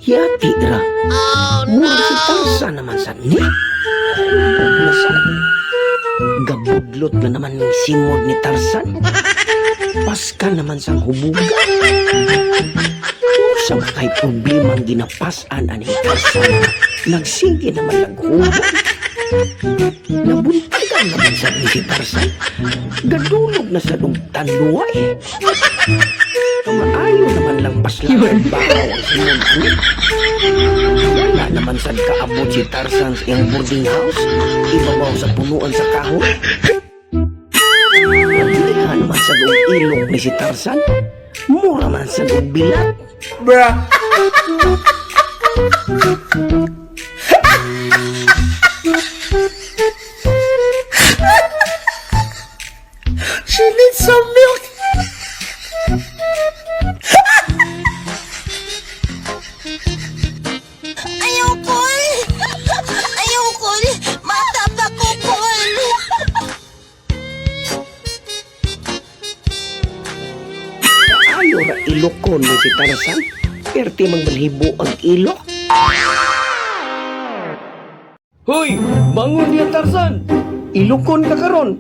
Yati ra. Mura si Tarzan naman sa ni. Nasa gabudlot na naman ng simod ni Tarzan. Paska naman sang hubugan. Sa makay problemang ginapasan ani Tarzan. Nagsige naman naghubog. Nabuntagan naman sa ni si Tarzan. Gadulog na sa nung tanduay. Maayo naman lang paslang ang bahaw ang sinunod. Wala naman sad kaabot si Tarzan sa iyang boarding house. Ibabaw sa punuan sa kahoy. Paglihan naman sa doong ilong ni si Tarzan. Mura man sa doong bilat. Bruh. She needs some milk. Ayoko eh. Ayoko eh. Mataba ko po eh. Ayaw na ilokon ni si Tarzan. Perti mang balhibo ang ilok. Hoy! Bangon niya Tarzan! Ilokon ka karon.